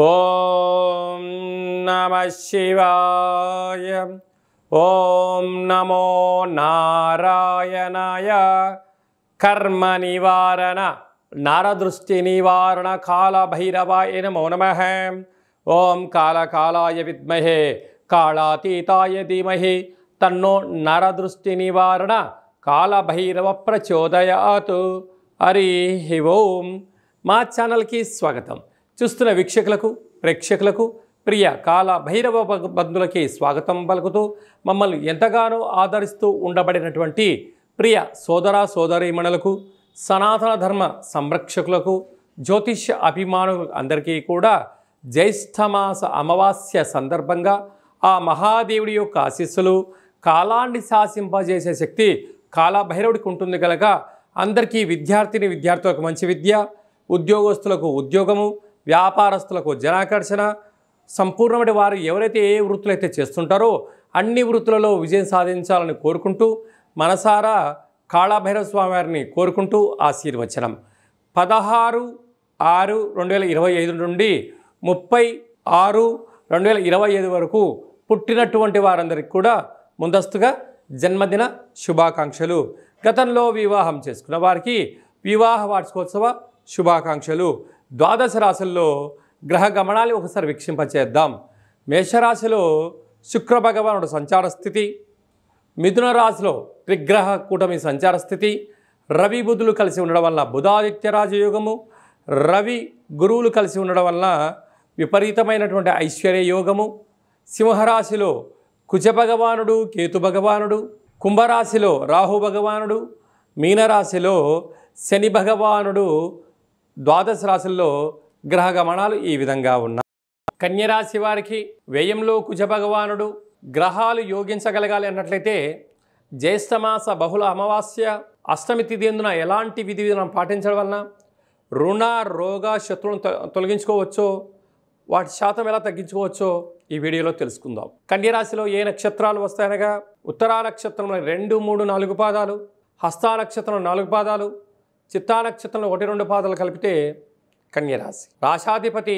ఓం నమః శివాయ. ఓం నమో నారాయణాయ. కర్మ నివారణ నరదృష్టి నివారణ కాళభైరవాయ నమో నమః. ఓం కాళకాళాయ విద్మహే కాళాతీతాయ ధీమహి తన్నో నరదృష్టి నివారణ కాళభైరవ ప్రచోదయాత్. హరి ఓం. మా ఛానల్కి స్వాగతం. చూస్తున్న వీక్షకులకు ప్రేక్షకులకు ప్రియ కాళభైరవ బంధువులకి స్వాగతం పలుకుతూ మమ్మల్ని ఎంతగానో ఆదరిస్తూ ఉండబడినటువంటి ప్రియ సోదర సోదరీమణులకు సనాతన ధర్మ సంరక్షకులకు జ్యోతిష్య అభిమానులకు అందరికీ కూడా జ్యేష్ఠమాస అమావాస్య సందర్భంగా ఆ మహాదేవుడి యొక్క ఆశీస్సులు కాలాన్ని శాసింపజేసే శక్తి కాళభైరవుడికి ఉంటుంది కనుక అందరికీ విద్యార్థులకు మంచి విద్య, ఉద్యోగస్తులకు ఉద్యోగము, వ్యాపారస్తులకు జనాకర్షణ, సంపూర్ణమైన వారు ఎవరైతే ఏ వృత్తులు అయితే చేస్తుంటారో అన్ని వృత్తులలో విజయం సాధించాలని కోరుకుంటూ మనసారా కాళభైరవ స్వామి వారిని కోరుకుంటూ ఆశీర్వచనం. 16/6/2025 నుండి 30/6/2025 వరకు పుట్టినటువంటి వారందరికీ కూడా ముందస్తుగా జన్మదిన శుభాకాంక్షలు. గతంలో వివాహం చేసుకున్న వారికి వివాహ వార్షికోత్సవ శుభాకాంక్షలు. ద్వాదశ రాశుల్లో గ్రహ గమనాలు ఒకసారి వీక్షింపచేద్దాం. మేషరాశిలో శుక్ర భగవానుడు సంచార స్థితి, మిథున రాశిలో త్రిగ్రహ కూటమి సంచార స్థితి, రవి బుధులు కలిసి ఉండడం వలన బుధాదిత్య రాజయోగము, రవి గురువులు కలిసి ఉండడం వలన విపరీతమైనటువంటి ఐశ్వర్య యోగము. సింహరాశిలో కుజ భగవానుడు కేతు భగవానుడు, కుంభరాశిలో రాహు భగవానుడు, మీనరాశిలో శని భగవానుడు. ద్వాదశ రాశుల్లో గ్రహ గమనాలు ఈ విధంగా ఉన్నాయి. కన్యరాశి వారికి వ్యయంలో కుజ భగవానుడు. గ్రహాలు యోగించగలగాలి అన్నట్లయితే జ్యేష్ఠమాస బహుళ అమావాస్య అష్టమి తిథి ఎందున ఎలాంటి విధి విధానం పాటించడం వలన రుణ రోగ శత్రువులను తొలగించుకోవచ్చో, వాటి శాతం ఎలా తగ్గించుకోవచ్చో ఈ వీడియోలో తెలుసుకుందాం. కన్యరాశిలో ఏ నక్షత్రాలు వస్తాయనగా ఉత్తరా నక్షత్రంలో 2, 3, 4 పాదాలు, హస్తా నక్షత్రంలో 4 పాదాలు, చిత్తా నక్షత్రంలో 1, 2 పాదాలు కలిపితే కన్యరాశి. రాశాధిపతి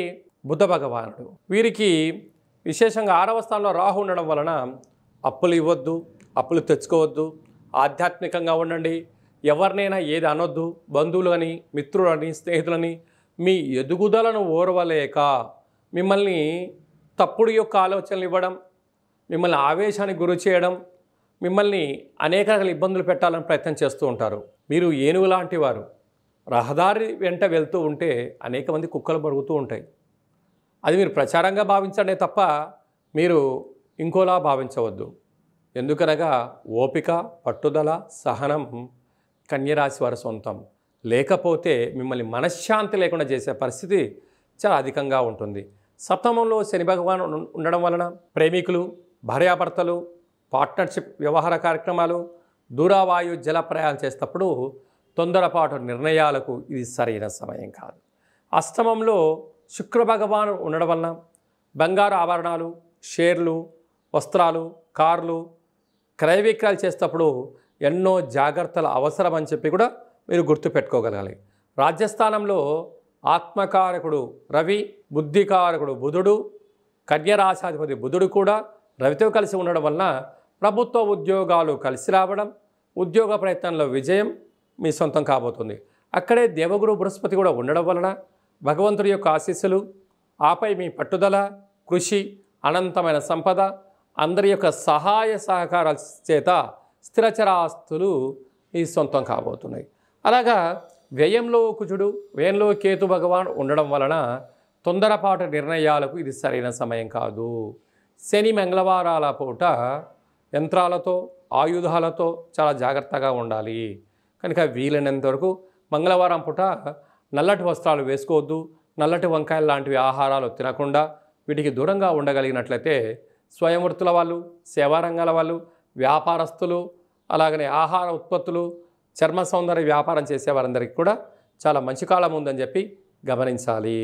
బుధ భగవానుడు. వీరికి విశేషంగా 6వ స్థానంలో రాహు ఉండడం వలన అప్పులు ఇవ్వద్దు, అప్పులు తెచ్చుకోవద్దు, ఆధ్యాత్మికంగా ఉండండి, ఎవరినైనా ఏది అనొద్దు, బంధువులని మిత్రులని స్నేహితులని మీ ఎదుగుదలను ఓర్వలేక మిమ్మల్ని తప్పుడు యొక్క ఆలోచనలు ఇవ్వడం, మిమ్మల్ని ఆవేశానికి గురి చేయడం, మిమ్మల్ని అనేక రకాల ఇబ్బందులు పెట్టాలని ప్రయత్నం చేస్తూ ఉంటారు. మీరు ఏనుగు లాంటి వారు. రహదారి వెంట వెళ్తూ ఉంటే అనేక మంది కుక్కలు మరుగుతూ ఉంటాయి. అది మీరు ప్రచారంగా భావించండి తప్ప మీరు ఇంకోలా భావించవద్దు. ఎందుకనగా ఓపిక, పట్టుదల, సహనం కన్యరాశి వారి సొంతం. లేకపోతే మిమ్మల్ని మనశ్శాంతి లేకుండా చేసే పరిస్థితి చాలా అధికంగా ఉంటుంది. సప్తమంలో శని భగవాన్ ఉండడం వలన ప్రేమికులు, భార్యాభర్తలు, పార్ట్నర్షిప్ వ్యవహార కార్యక్రమాలు, దూరవాయు జల ప్రయాణం చేసేటప్పుడు తొందరపాటు నిర్ణయాలకు ఇది సరైన సమయం కాదు. అష్టమంలో శుక్ర భగవాను ఉండడం వలన బంగారు ఆభరణాలు, షేర్లు, వస్త్రాలు, కార్లు క్రయ విక్రయాలు చేసేటప్పుడు ఎన్నో జాగ్రత్తలు అవసరం అని చెప్పి కూడా మీరు గుర్తుపెట్టుకోగలగాలి. రాజ్యస్థానంలో ఆత్మకారకుడు రవి, బుద్ధికారకుడు బుధుడు, కన్యరాశాధిపతి బుధుడు కూడా రవితో కలిసి ఉండడం వలన ప్రభుత్వ ఉద్యోగాలు కలిసి రావడం, ఉద్యోగ ప్రయత్నంలో విజయం మీ సొంతం కాబోతుంది. అక్కడే దేవగురు బృహస్పతి కూడా ఉండడం వలన భగవంతుడి యొక్క ఆశీస్సులు, ఆపై మీ పట్టుదల, కృషి, అనంతమైన సంపద, అందరి యొక్క సహాయ సహకారాల చేత స్థిరచరాస్తులు మీ సొంతం కాబోతున్నాయి. అలాగా వ్యయంలో కుజుడు, వ్యయంలో కేతు భగవాన్ ఉండడం వలన తొందరపాటు నిర్ణయాలకు ఇది సరైన సమయం కాదు. శని మంగళవారాల పూట యంత్రాలతో, ఆయుధాలతో చాలా జాగ్రత్తగా ఉండాలి. కనుక వీలైనంత వరకు మంగళవారం పూట నల్లటి వస్త్రాలు వేసుకోవద్దు, నల్లటి వంకాయలు లాంటివి ఆహారాలు తినకుండా వీటికి దూరంగా ఉండగలిగినట్లయితే స్వయంవృత్తుల వాళ్ళు, సేవారంగాల వాళ్ళు, వ్యాపారస్తులు, అలాగనే ఆహార ఉత్పత్తులు, చర్మ సౌందర్య వ్యాపారం చేసే వారందరికీ కూడా చాలా మంచి కాలం ఉందని చెప్పి గమనించాలి.